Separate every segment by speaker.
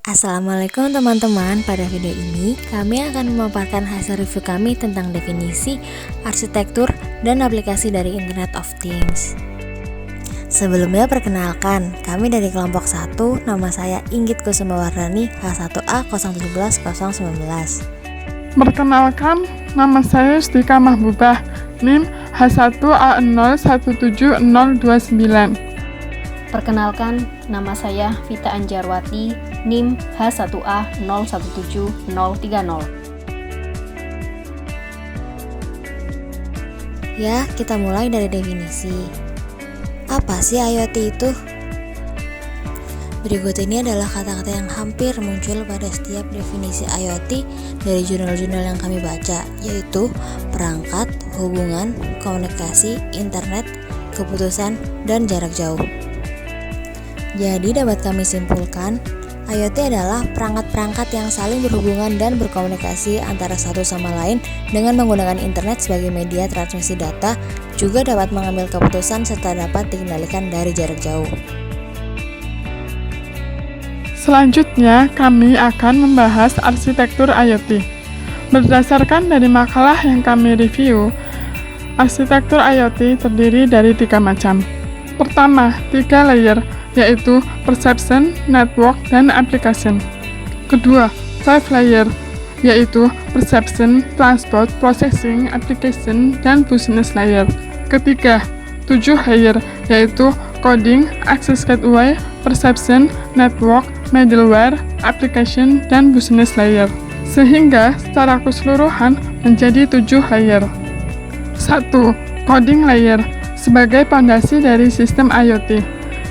Speaker 1: Assalamualaikum teman-teman, pada video ini kami akan memaparkan hasil review kami tentang definisi, arsitektur, dan aplikasi dari Internet of Things. Sebelumnya perkenalkan, kami dari kelompok 1, nama saya Inggit Kusumawardhani H1A 017019.
Speaker 2: Perkenalkan, nama saya Yustika Mahbubah, NIM H1A017029.
Speaker 3: Perkenalkan, nama saya Vita Anjarwati, NIM H1A017030.
Speaker 1: Ya, kita mulai dari definisi. Apa sih IoT itu? Berikut ini adalah kata-kata yang hampir muncul pada setiap definisi IoT dari jurnal-jurnal yang kami baca, yaitu perangkat, hubungan, komunikasi, internet, keputusan, dan jarak jauh. Jadi dapat kami simpulkan, IoT adalah perangkat-perangkat yang saling berhubungan dan berkomunikasi antara satu sama lain dengan menggunakan internet sebagai media transmisi data, juga dapat mengambil keputusan serta dapat dikendalikan dari jarak jauh.
Speaker 2: Selanjutnya, kami akan membahas arsitektur IoT. Berdasarkan dari makalah yang kami review, arsitektur IoT terdiri dari 3 macam. Pertama, 3 layer, yaitu perception, network, dan application. Kedua, 5 layer, yaitu perception, transport, processing, application, dan business layer. Ketiga, 7 layer, yaitu coding, access gateway, perception, network, middleware, application, dan business layer. Sehingga secara keseluruhan menjadi 7 layer. 1. Coding layer sebagai fondasi dari sistem IoT,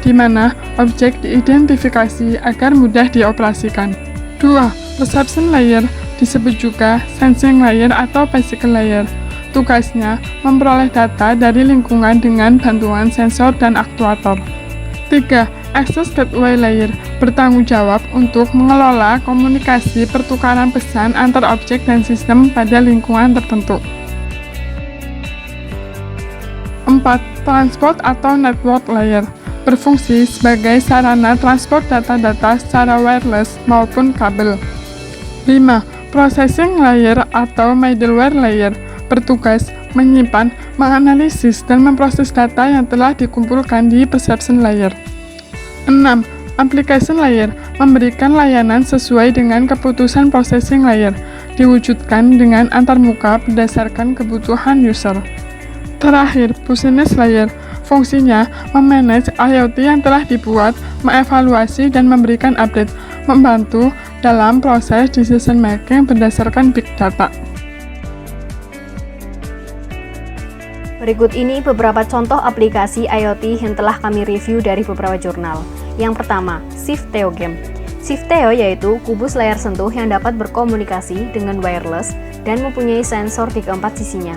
Speaker 2: di mana objek diidentifikasi agar mudah dioperasikan. 2. Perception layer disebut juga sensing layer atau physical layer. Tugasnya memperoleh data dari lingkungan dengan bantuan sensor dan aktuator. 3. Access gateway layer bertanggung jawab untuk mengelola komunikasi pertukaran pesan antar objek dan sistem pada lingkungan tertentu. 4. Transport atau network layer berfungsi sebagai sarana transport data-data secara wireless maupun kabel. 5. Processing layer atau middleware layer bertugas menyimpan, menganalisis, dan memproses data yang telah dikumpulkan di perception layer. 6. Application layer memberikan layanan sesuai dengan keputusan processing layer, diwujudkan dengan antarmuka berdasarkan kebutuhan user. Terakhir, business layer fungsinya memanage IoT yang telah dibuat, mengevaluasi dan memberikan update, membantu dalam proses decision making berdasarkan big data.
Speaker 3: Berikut ini beberapa contoh aplikasi IoT yang telah kami review dari beberapa jurnal. Yang pertama, Shifteo Game. Shifteo yaitu kubus layar sentuh yang dapat berkomunikasi dengan wireless dan mempunyai sensor di keempat sisinya.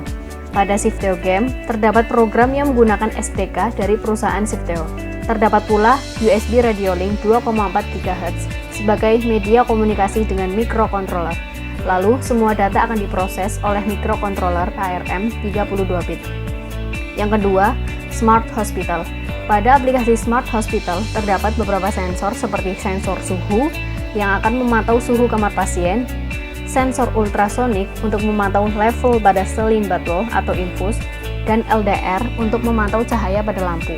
Speaker 3: Pada Shifteo Game, terdapat program yang menggunakan SDK dari perusahaan Shifteo. Terdapat pula USB Radio Link 2,4 GHz sebagai media komunikasi dengan microcontroller. Lalu, semua data akan diproses oleh microcontroller ARM 32 bit. Yang kedua, Smart Hospital. Pada aplikasi Smart Hospital, terdapat beberapa sensor seperti sensor suhu yang akan memantau suhu kamar pasien, sensor ultrasonik untuk memantau level pada selin botol atau infus, dan LDR untuk memantau cahaya pada lampu.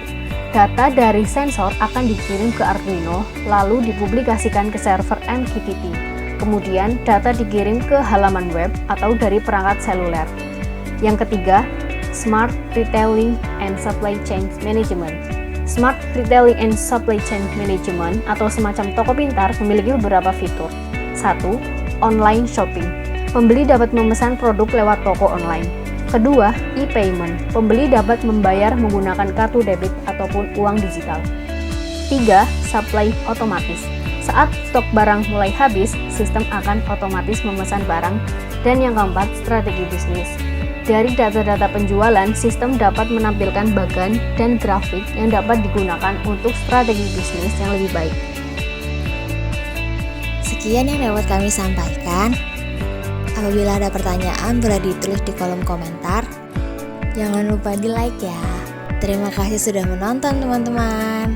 Speaker 3: Data dari sensor akan dikirim ke Arduino, lalu dipublikasikan ke server MQTT. Kemudian, data dikirim ke halaman web atau dari perangkat seluler. Yang ketiga, Smart Retailing and Supply Chain Management. Smart Retailing and Supply Chain Management atau semacam toko pintar memiliki beberapa fitur. 1. Online shopping. Pembeli dapat memesan produk lewat toko online. Kedua, e-payment. Pembeli dapat membayar menggunakan kartu debit ataupun uang digital. 3. Supply otomatis. Saat stok barang mulai habis, sistem akan otomatis memesan barang. Dan yang keempat, strategi bisnis. Dari data-data penjualan, sistem dapat menampilkan bagan dan grafik yang dapat digunakan untuk strategi bisnis yang lebih baik.
Speaker 1: Sekian yang dapat kami sampaikan. Apabila ada pertanyaan, boleh ditulis di kolom komentar. Jangan lupa di like ya. Terima kasih sudah menonton teman-teman.